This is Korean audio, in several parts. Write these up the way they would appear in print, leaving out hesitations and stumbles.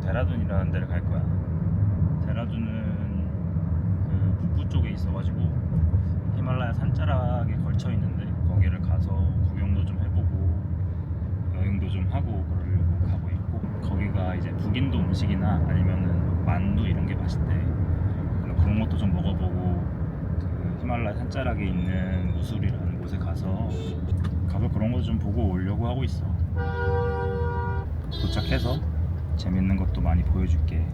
데라둔이라는 데를 갈 거야. 데라둔은 그 북부 쪽에 있어가지고 히말라야 산자락에 걸쳐 있는데 거기를 가서 구경도 좀 해보고 여행도 좀 하고 그러려고 가고 있고, 거기가 이제 북인도 음식이나 아니면은 만두 이런 게 맛있대. 그런 것도 좀 먹어보고 그 히말라야 산자락에 있는 무술이라는 곳에 가서 그런 거 좀 보고 오려고 하고 있어. 도착해서 재밌는 것도 많이 보여줄게.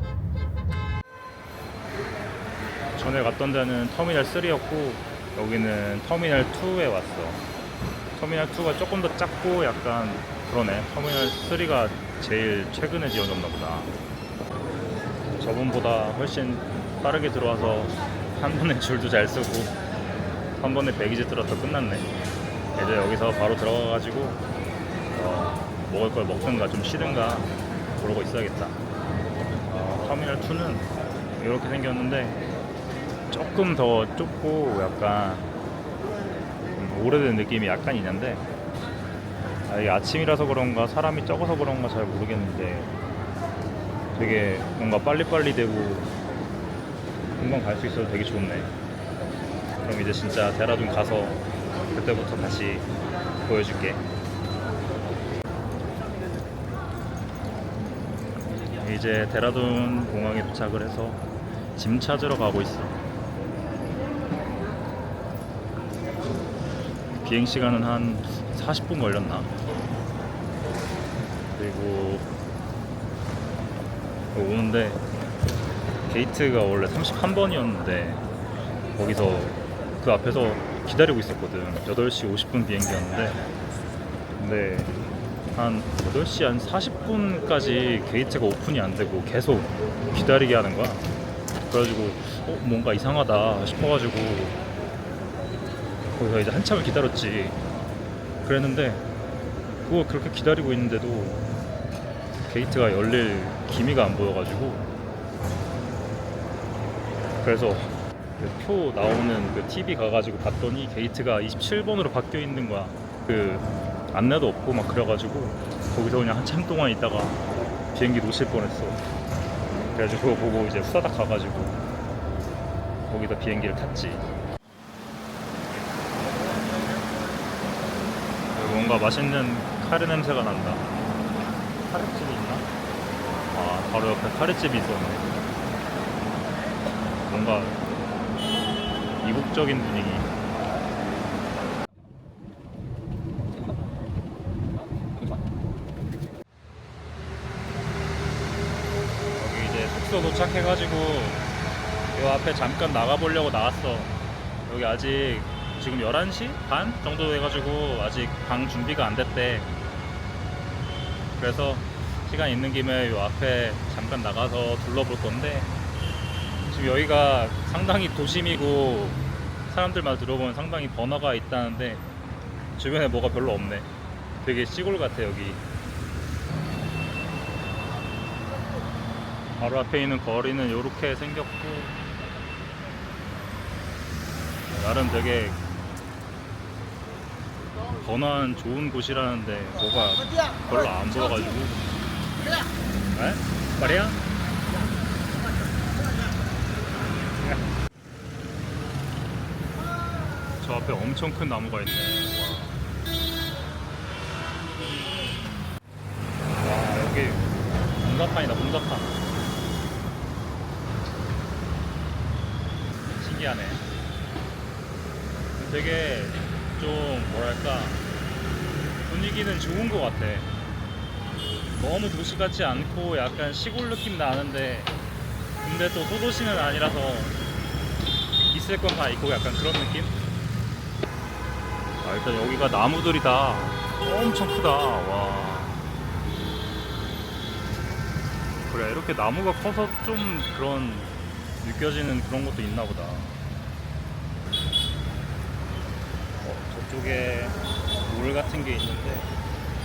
전에 갔던 데는 터미널 3였고 여기는 터미널 2에 왔어. 터미널 2가 조금 더 작고 약간 그러네. 터미널 3가 제일 최근에 지어졌나 보다. 저번보다 훨씬 빠르게 들어와서 한 번에 줄도 잘 쓰고 한 번에 배기지 들어서 끝났네. 이제 여기서 바로 들어가가지고 먹을 걸 먹든가 좀 쉬든가 그러고 있어야겠다. 터미널 2는 이렇게 생겼는데 조금 더 좁고 약간 오래된 느낌이 약간 있는데, 이게 아침이라서 그런가 사람이 적어서 그런가 잘 모르겠는데 되게 뭔가 빨리빨리 되고 금방 갈 수 있어서 되게 좋네. 그럼 이제 진짜 데라둔 가서 그때부터 다시 보여줄게. 이제 데라둔 공항에 도착을 해서 짐 찾으러 가고 있어. 비행 시간은 한 40분 걸렸나? 그리고 오는데 게이트가 원래 31번이었는데 거기서 그 앞에서 기다리고 있었거든. 8시 50분 비행기였는데 근데 한 8시 한 40분까지 게이트가 오픈이 안 되고 계속 기다리게 하는 거야. 그래가지고 뭔가 이상하다 싶어가지고 거기서 이제 한참을 기다렸지. 그랬는데 그걸 그렇게 기다리고 있는데도 게이트가 열릴 기미가 안 보여가지고, 그래서 그 표 나오는 그 TV 가가지고 봤더니 게이트가 27번으로 바뀌어 있는 거야. 그 안내도 없고 막 그래가지고 거기서 그냥 한참 동안 있다가 비행기 놓칠 뻔했어. 그래가지고 그거 보고 이제 후다닥 가가지고 거기다 비행기를 탔지. 뭔가 맛있는 카레 냄새가 난다. 카레집이 있나? 바로 옆에 카레집이 있었네. 뭔가 이국적인 분위기. 여기 이제 숙소 도착해가지고 요 앞에 잠깐 나가보려고 나왔어. 여기 아직 지금 11시 반 정도 돼가지고 아직 방 준비가 안 됐대. 그래서 시간 있는 김에 요 앞에 잠깐 나가서 둘러볼 건데, 지금 여기가 상당히 도심이고 사람들 말 들어보면 상당히 번화가 있다는데 주변에 뭐가 별로 없네. 되게 시골 같아 여기. 바로 앞에 있는 거리는 이렇게 생겼고 나름 되게 번화한 좋은 곳이라는데 뭐가 별로 안 보여가지고. 에? 말이야? 저 앞에 엄청 큰 나무가 있네. 와, 여기 봉사판이다. 봉사판. 신기하네. 되게 좀 뭐랄까 분위기는 좋은 것 같아. 너무 도시 같지 않고 약간 시골 느낌 나는데 근데 또 소도시는 아니라서 있을 건 다 있고 약간 그런 느낌? 일단 여기가 나무들이 다 엄청 크다. 와. 그래, 이렇게 나무가 커서 좀 그런 느껴지는 그런 것도 있나 보다. 저쪽에 물 같은 게 있는데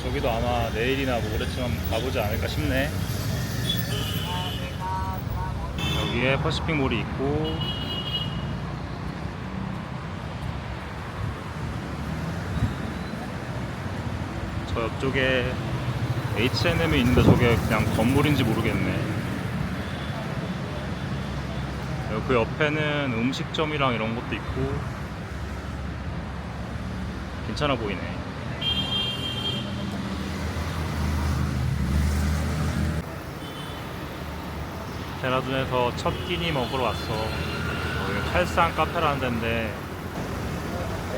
저기도 아마 내일이나 모레쯤 가보지 않을까 싶네. 여기에 퍼시픽몰이 있고 저 옆쪽에 H&M이 있는데 저게 그냥 건물인지 모르겠네. 그 옆에는 음식점이랑 이런 것도 있고 괜찮아 보이네. 데라둔에서 첫 끼니 먹으러 왔어. 여기 칼산 카페라는 데인데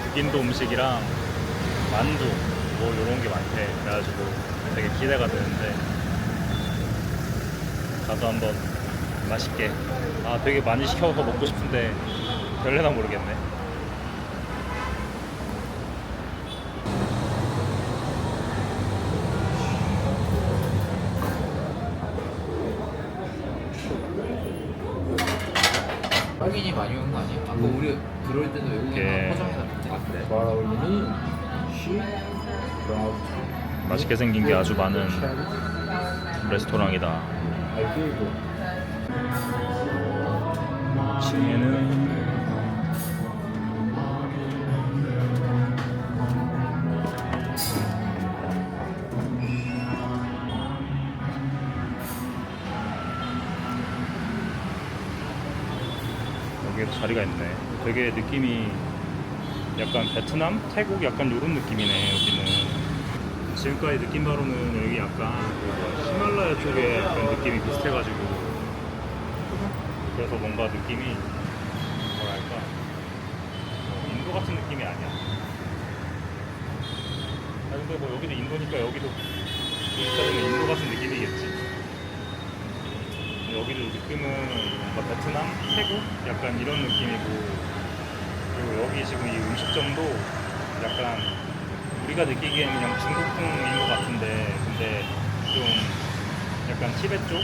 북인도 음식이랑 만두 뭐 요런 게 많대. 그래가지고 되게 기대가 되는데 가서 한번 맛있게, 되게 많이 시켜서 먹고 싶은데 별래나 모르겠네. 외국인이 많이 오는 거 아니야? 아까 우리 들어올 때도 외국인 이렇게 포장해 놨던데. 브라우니, 시, 브라우니. 맛있게 생긴 게 아주 많은 레스토랑이다. 알게이고. 2층에는 여기에도 자리가 있네. 되게 느낌이 약간 베트남? 태국 약간 요런 느낌이네. 여기는 지금까지 느낀 바로는 여기 약간 히말라야 쪽에 약간 느낌이 비슷해가지고, 그래서 뭔가 느낌이 뭐랄까 인도 같은 느낌이 아니야. 근데 뭐 여기도 인도니까 여기도 따지면 인도 같은 느낌이겠지. 여기도 느낌은 뭔가 베트남, 태국 약간 이런 느낌이고, 그리고 여기 지금 이 음식점도 약간 우리가 느끼기에는 그냥 중국풍인 것 같은데, 근데 좀 약간 티베트 쪽,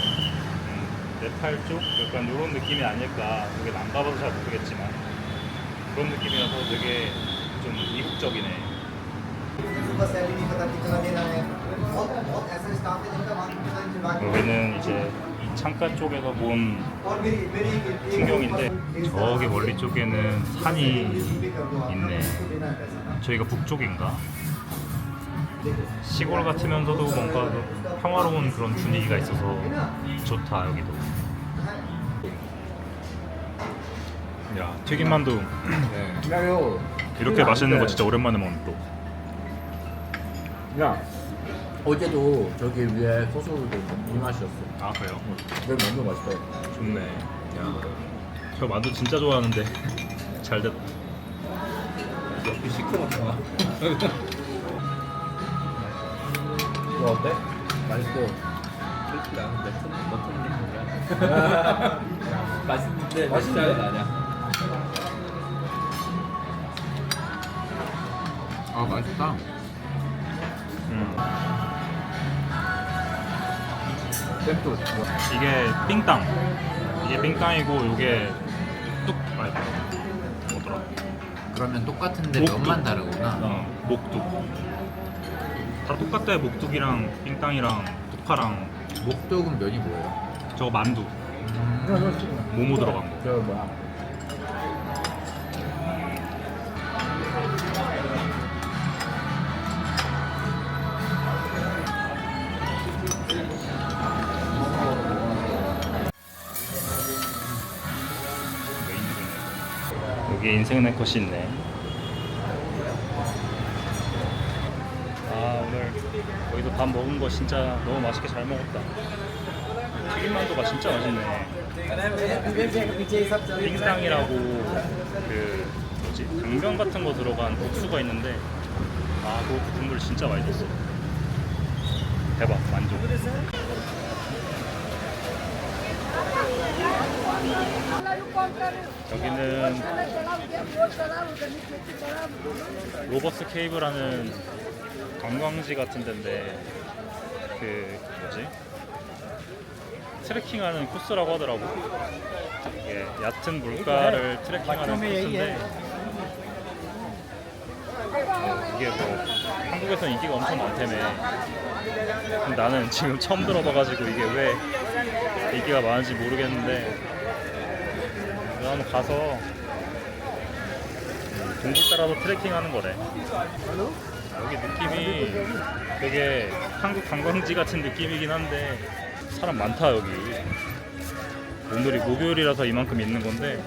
네팔 쪽 약간 이런 느낌이 아닐까. 여기 안 가봐서 잘 모르겠지만 그런 느낌이라서 되게 좀 이국적이네. 여기는 이제 이 창가 쪽에서 본 풍경인데, 저기 멀리 쪽에는 산이 있네. 저희가 북쪽인가? 시골 같으면서도 뭔가 평화로운 그런 분위기가 있어서 좋다. 여기도. 야, 튀김만두 야요. 이렇게 맛있는 거 진짜 오랜만에 먹는 또. 야, 어제도 저기 위에 소스도 이 맛이었어. 아, 그래요? 근데 너무 맛있다. 좋네. 야, 저 만두 진짜 좋아하는데 잘 됐다. 여기 시커멓다. 이거 어때? 맛있어. 솔직히 나는 내 뭐냐. 맛있는데 맛있는 건 아니야. 아 맛있다. temp도 이게 삥땅. 이게 삥땅이고 요게 뚝. 아니, 뭐더라? 그러면 똑같은데 목두. 면만 다르구나. 목둑. 다 똑같대. 목둑이랑 삥땅이랑 tuk파랑. 목독은 면이 뭐예요? 저거 만두. 모모 들어간 거. 저 뭐야? 여기 인생 네컷이 있네. 오늘 여기서 밥 먹은 거 진짜 너무 맛있게 잘 먹었다. 튀김만두가 진짜 맛있네. 빙땅이라고 그 뭐지, 당면 같은 거 들어간 국수가 있는데, 그 국물 진짜 맛있었어. 대박, 만족. 여기는 로버스 케이브라는 관광지 같은 데인데, 그 뭐지, 트레킹하는 코스라고 하더라고. 이게 얕은 물가를 트레킹하는 코스인데, 이게 뭐 한국에서는 인기가 엄청 많다며. 근데 나는 지금 처음 들어봐가지고 이게 왜 인기가 많은지 모르겠는데, 한번 가서 동굴 따라서 트레킹하는 거래. 여기 느낌이 되게 한국 관광지 같은 느낌이긴 한데 사람 많다. 여기 오늘이 목요일이라서 이만큼 있는 건데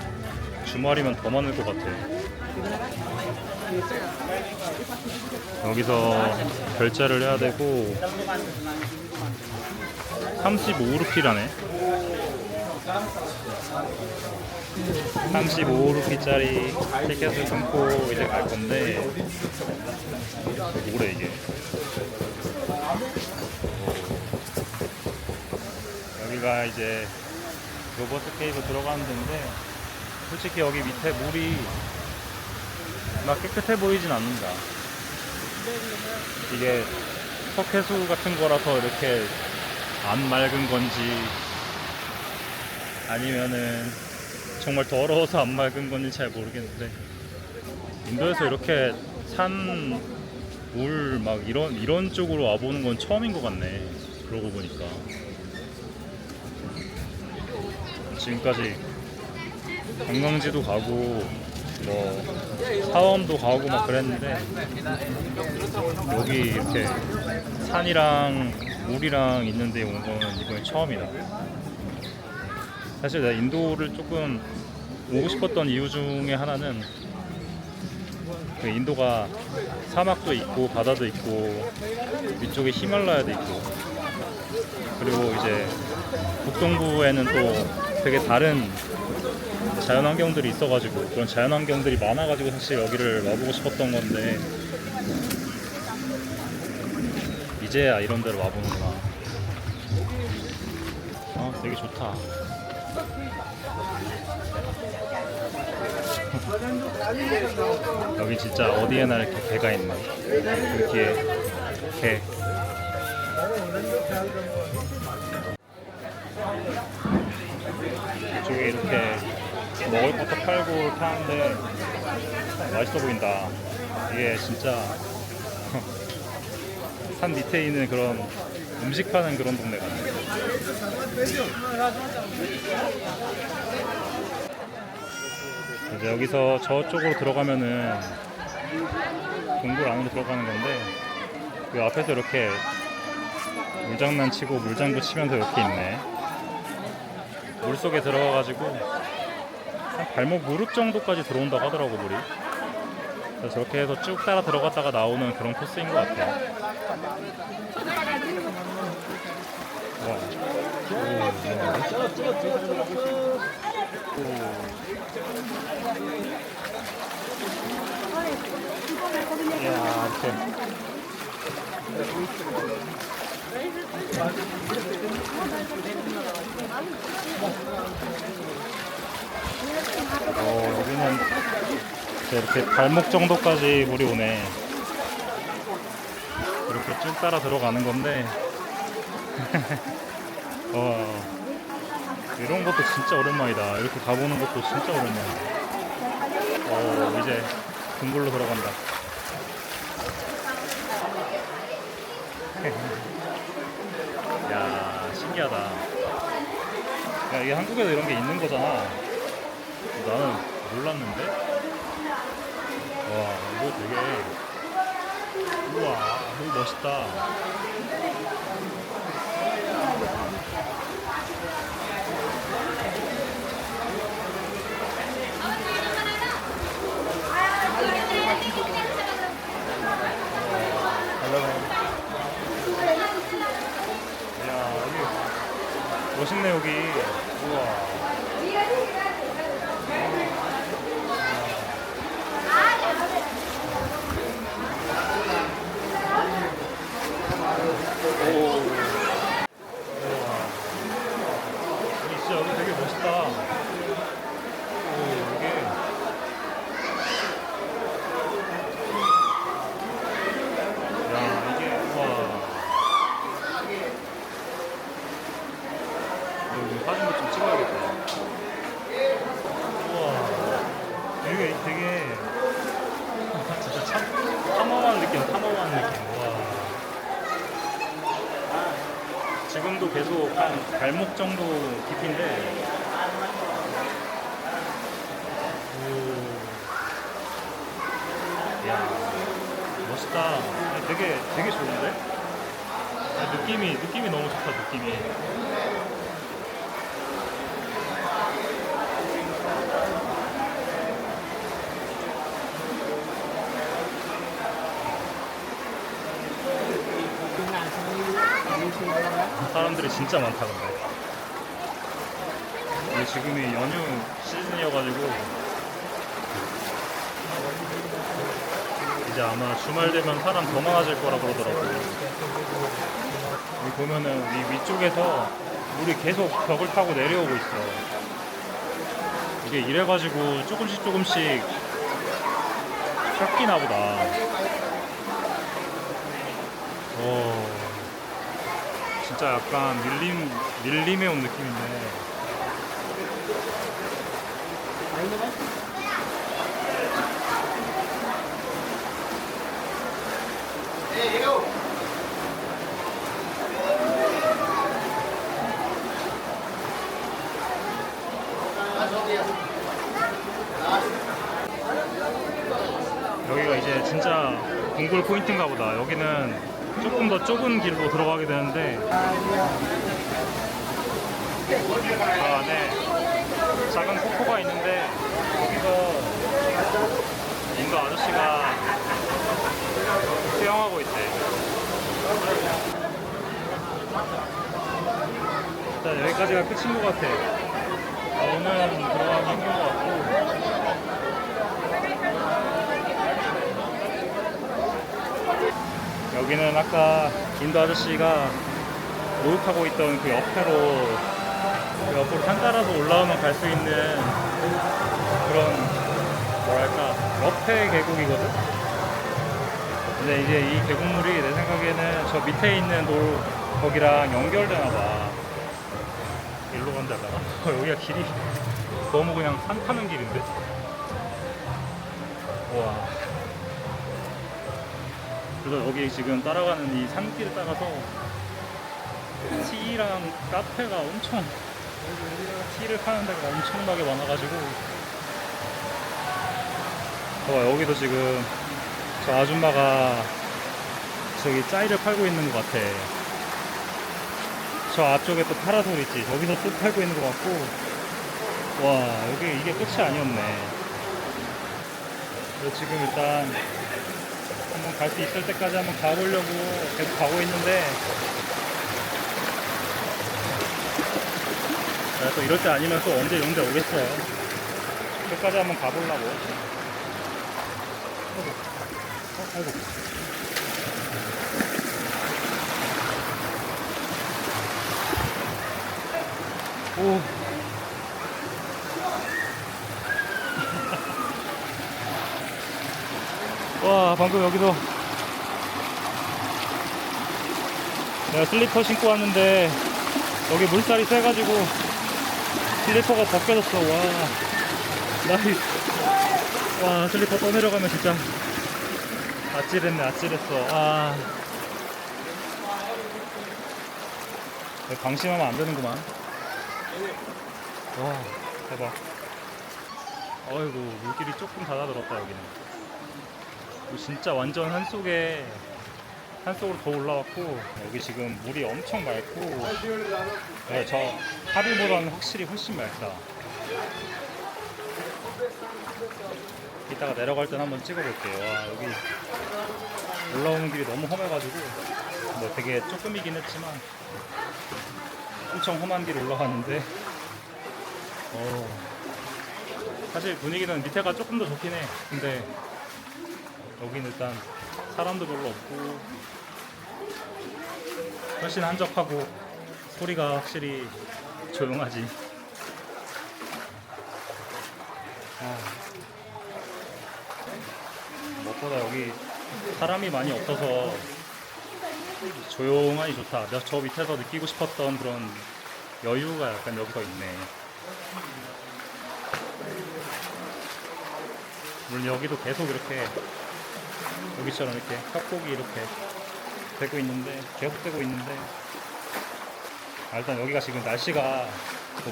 주말이면 더 많을 것 같아. 여기서 결제를 해야 되고 35루피라네. 35루피짜리 티켓을 끊고 이제 갈 건데 뭐래 이게. 여기가 이제 로버트 케이브 들어가는 데인데 솔직히 여기 밑에 물이 막 깨끗해 보이진 않는다. 이게 석회수 같은 거라서 이렇게 안 맑은 건지 아니면은 정말 더러워서 안 맑은 건지 잘 모르겠는데 인도에서 이렇게 산 물 막 이런 쪽으로 와보는 건 처음인 것 같네. 그러고 보니까 지금까지 관광지도 가고 뭐 사원도 가고 막 그랬는데 여기 이렇게 산이랑 물이랑 있는데 온 거는 이번에 처음이다. 사실 내가 인도를 조금 오고 싶었던 이유 중에 하나는 그 인도가 사막도 있고 바다도 있고 위쪽에 히말라야도 있고 그리고 이제 북동부에는 또 되게 다른 자연환경들이 있어가지고 그런 자연환경들이 많아가지고 사실 여기를 와보고 싶었던 건데 이제야 이런 데로 와보는구나. 되게 좋다. 여기 진짜 어디에나 이렇게 개가 있네. 그 뒤에 개. 이쪽에 이렇게 먹을 것도 팔고 이렇게 하는데 맛있어 보인다. 이게 진짜 산 밑에 있는 그런 음식 파는 그런 동네 같네. 이제 여기서 저쪽으로 들어가면은 동굴 안으로 들어가는 건데 그 앞에서 이렇게 물장난 치고 물장구 치면서 이렇게 있네. 물속에 들어가가지고 한 발목 무릎 정도까지 들어온다고 하더라고 물이. 그래서 저렇게 해서 쭉 따라 들어갔다가 나오는 그런 코스인 것 같아요. 이야, 이렇게. 여기는 이렇게 발목 정도까지 물이 오네. 이렇게 쭉 따라 들어가는 건데 이런 것도 진짜 오랜만이다. 이렇게 가보는 것도 진짜 오랜만이다. 이제 동굴로 들어간다. 야, 신기하다. 야, 이게 한국에도 이런 게 있는 거잖아. 나는 몰랐는데. 와, 이거 되게, 우와, 되게 멋있다. 이야, 여기 멋있네 여기. 우와. 진짜 여기 되게 멋있다. 이게 야, 이게 와. 여기 사진도 좀 찍어야겠다. 우와. 되게 진짜 탐험한 느낌. 와. 지금도 계속 한 발목 정도 깊이인데 이야, 멋있다. 되게 좋은데? 느낌이 너무 좋다. 느낌이 사람들이 진짜 많다 근데. 이게 지금이 연휴 시즌이어가지고 이제 아마 주말 되면 사람 더 많아질 거라 그러더라고요. 여기 보면은 이 위쪽에서 물이 계속 벽을 타고 내려오고 있어. 이게 이래가지고 조금씩 깎이나 보다. 진짜 약간 밀림에 온 느낌인데. 여기가 이제 진짜 궁굴 포인트인가 보다. 여기는 조금 더 좁은 길로 들어가게 되는데 저 안에 작은 폭포가 있는데 거기서 인도 아저씨가 수영하고 있대. 일단 여기까지가 끝인 것 같아. 오늘은 들어가기 힘든 것 같고. 여기는 아까 인도 아저씨가 목욕하고 있던 그 옆으로 산 따라서 올라오면 갈 수 있는 그런 뭐랄까 옆에 계곡이거든. 근데 이제 이 계곡물이 내 생각에는 저 밑에 있는 거기랑 연결되나봐. 일로 간다다가 여기가 길이 너무 그냥 산 타는 길인데. 와. 그래서 여기 지금 따라가는 이 산길을 따라서 티랑 카페가 엄청, 티를 파는 데가 엄청나게 많아가지고 여기도 지금 저 아줌마가 저기 짜이를 팔고 있는 것 같아. 저 앞쪽에 또 파라솔 있지. 저기서 또 팔고 있는 것 같고. 와, 여기 이게 끝이 아니었네. 그래서 지금 일단 한번 갈 수 있을 때까지 한번 가보려고 계속 가고 있는데, 또 이럴 때 아니면 또 언제 이런 데 오겠어요. 끝까지 한번 가보려고. 아이고. 오. 와, 방금 여기서 내가 슬리퍼 신고 왔는데 여기 물살이 세가지고 슬리퍼가 벗겨졌어. 와, 나이스. 와, 슬리퍼 떠내려가면 진짜 아찔했네. 아찔했어. 방심하면 안 되는구만. 와, 대박. 어이구, 물길이 조금 잦아들었다 여기는. 진짜 완전 산속으로 더 올라왔고, 여기 지금 물이 엄청 맑고, 네, 저 하루보다는 확실히 훨씬 맑다. 이따가 내려갈 땐 한번 찍어볼게요. 와, 여기 올라오는 길이 너무 험해가지고 뭐 되게 조금이긴 했지만 엄청 험한 길 올라가는데 사실 분위기는 밑에가 조금 더 좋긴 해. 근데 여기는 일단 사람도 별로 없고 훨씬 한적하고 소리가 확실히 조용하지. 무엇보다 여기 사람이 많이 없어서 조용하니 좋다. 내가 저 밑에서 느끼고 싶었던 그런 여유가 약간 여기서 있네. 물론 여기도 계속 이렇게 여기처럼 이렇게 협곡이 이렇게 되고 있는데, 계속되고 있는데, 일단 여기가 지금 날씨가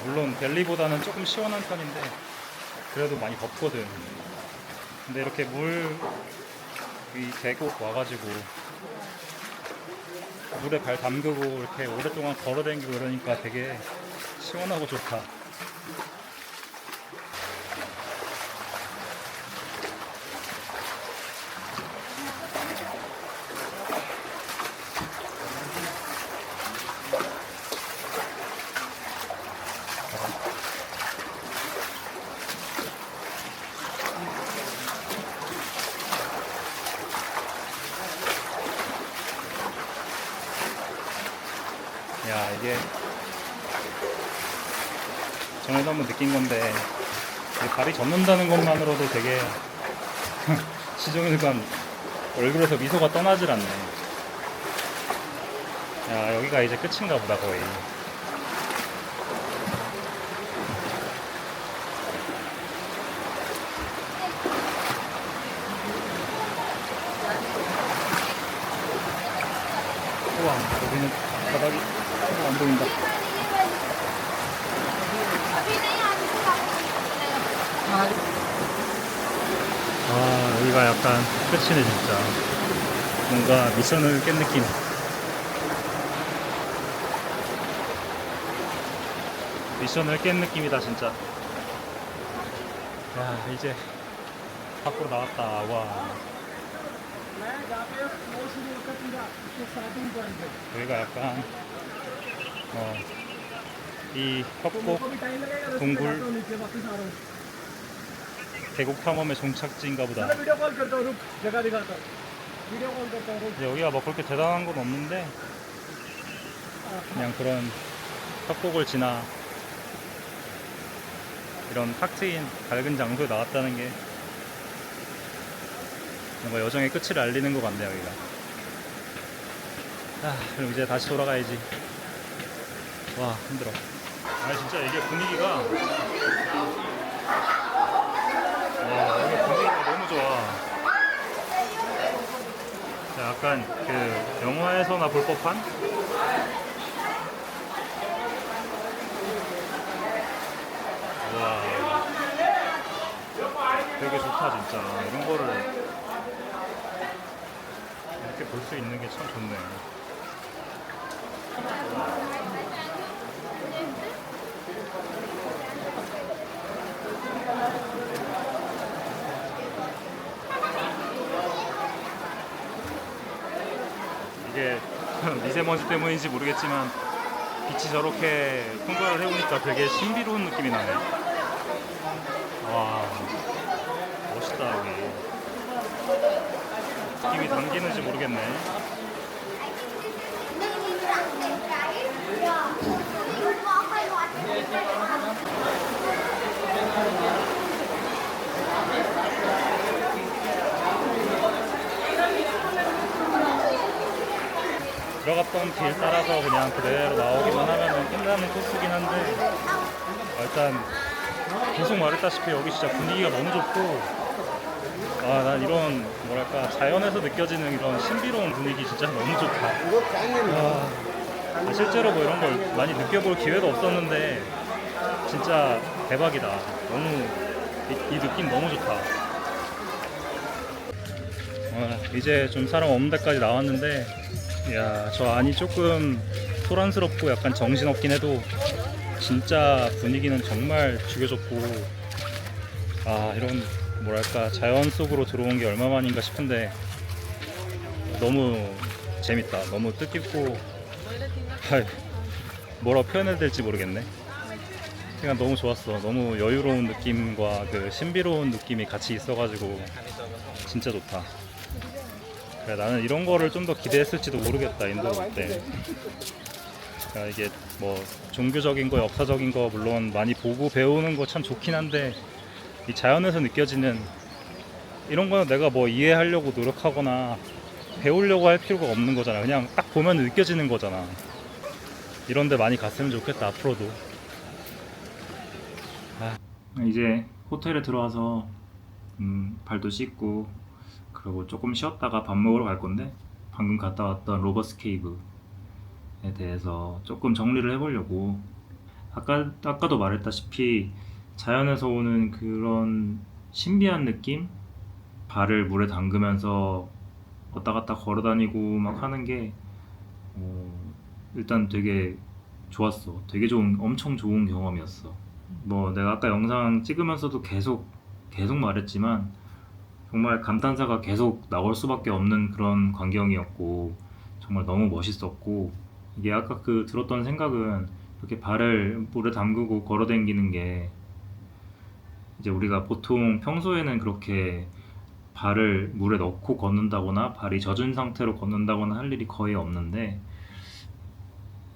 물론 델리보다는 조금 시원한 편인데 그래도 많이 덥거든. 근데 이렇게 이 계곡 와가지고 물에 발 담그고 이렇게 오랫동안 걸어다니고 이러니까 되게 시원하고 좋다. 이게 전에도 한번 느낀 건데 이 발이 젖는다는 것만으로도 되게 시종일관 얼굴에서 미소가 떠나질 않네. 야, 여기가 이제 끝인가 보다 거의. 우와, 여기는 바닥이 안 보인다. 아, 여기가 약간 끝이네 진짜. 뭔가 미션을 깬 느낌. 미션을 깬 느낌이다 진짜. 야, 이제 밖으로 나왔다. 와, 여기가 약간 이 협곡 동굴 계곡 탐험의 종착지인가 보다. 여기가 뭐 그렇게 대단한 건 없는데 그냥 그런 협곡을 지나 이런 탁 트인 밝은 장소에 나왔다는 게 뭔가 여정의 끝을 알리는 것 같네요. 여기가. 그럼 이제 다시 돌아가야지. 와, 힘들어. 진짜 이게 분위기가, 와, 여기 분위기가 너무 좋아. 약간 그 영화에서나 볼 법한? 와, 되게 좋다 진짜. 이런 거를 이렇게 볼 수 있는 게 참 좋네. 이게 미세먼지 때문인지 모르겠지만 빛이 저렇게 통과를 해오니까 되게 신비로운 느낌이 나네. 와, 멋있다 여기. 느낌이 담기는지 모르겠네. 들어갔던 길 따라서 그냥 그대로 나오기만 하면 끝나는 코스긴 한데 일단 계속 말했다시피 여기 진짜 분위기가 너무 좋고 난 이런 뭐랄까 자연에서 느껴지는 이런 신비로운 분위기 진짜 너무 좋다. 실제로 뭐 이런 걸 많이 느껴볼 기회도 없었는데 진짜 대박이다. 너무 이 느낌 너무 좋다. 이제 좀 사람 없는 데까지 나왔는데 이야, 저 안이 조금 소란스럽고 약간 정신없긴 해도 진짜 분위기는 정말 죽여줬고 이런 뭐랄까 자연 속으로 들어온 게 얼마만인가 싶은데 너무 재밌다. 너무 뜻깊고 뭐라 표현해야 될지 모르겠네. 그냥 너무 좋았어. 너무 여유로운 느낌과 그 신비로운 느낌이 같이 있어가지고 진짜 좋다. 그래, 나는 이런 거를 좀 더 기대했을지도 모르겠다. 인도 올 때. 그러니까 이게 뭐 종교적인 거, 역사적인 거 물론 많이 보고 배우는 거 참 좋긴 한데 이 자연에서 느껴지는 이런 거는 내가 뭐 이해하려고 노력하거나 배우려고 할 필요가 없는 거잖아. 그냥 딱 보면 느껴지는 거잖아. 이런 데 많이 갔으면 좋겠다 앞으로도. 이제 호텔에 들어와서 발도 씻고 그리고 조금 쉬었다가 밥 먹으러 갈 건데 방금 갔다 왔던 로버스 케이브에 대해서 조금 정리를 해보려고. 아까도 말했다시피 자연에서 오는 그런 신비한 느낌? 발을 물에 담그면서 왔다 갔다 걸어 다니고 막 하는 게 일단 되게 좋았어. 되게 엄청 좋은 경험이었어. 뭐 내가 아까 영상 찍으면서도 계속 말했지만 정말 감탄사가 계속 나올 수밖에 없는 그런 광경이었고 정말 너무 멋있었고, 이게 아까 그 들었던 생각은 이렇게 발을 물에 담그고 걸어 다니는 게 이제 우리가 보통 평소에는 그렇게 발을 물에 넣고 걷는다거나 발이 젖은 상태로 걷는다거나 할 일이 거의 없는데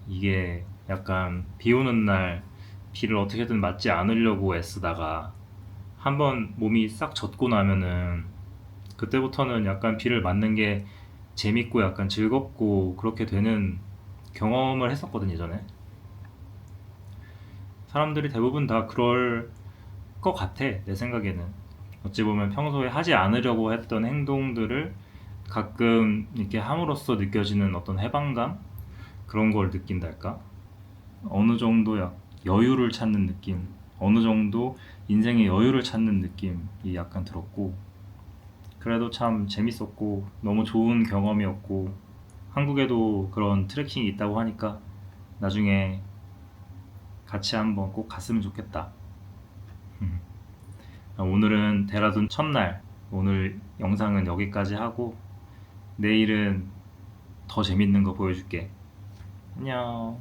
이게 약간 비 오는 날 비를 어떻게든 맞지 않으려고 애쓰다가 한번 몸이 싹 젖고 나면은 그때부터는 약간 비를 맞는 게 재밌고 약간 즐겁고 그렇게 되는 경험을 했었거든 예전에. 사람들이 대부분 다 그럴 것 같아 내 생각에는. 어찌 보면 평소에 하지 않으려고 했던 행동들을 가끔 이렇게 함으로써 느껴지는 어떤 해방감, 그런 걸 느낀달까? 어느 정도 여유를 찾는 느낌, 어느 정도 인생의 여유를 찾는 느낌이 약간 들었고, 그래도 참 재밌었고 너무 좋은 경험이었고, 한국에도 그런 트레킹이 있다고 하니까 나중에 같이 한번 꼭 갔으면 좋겠다. 오늘은 데라둔 첫날, 오늘 영상은 여기까지 하고 내일은 더 재밌는 거 보여줄게. 안녕.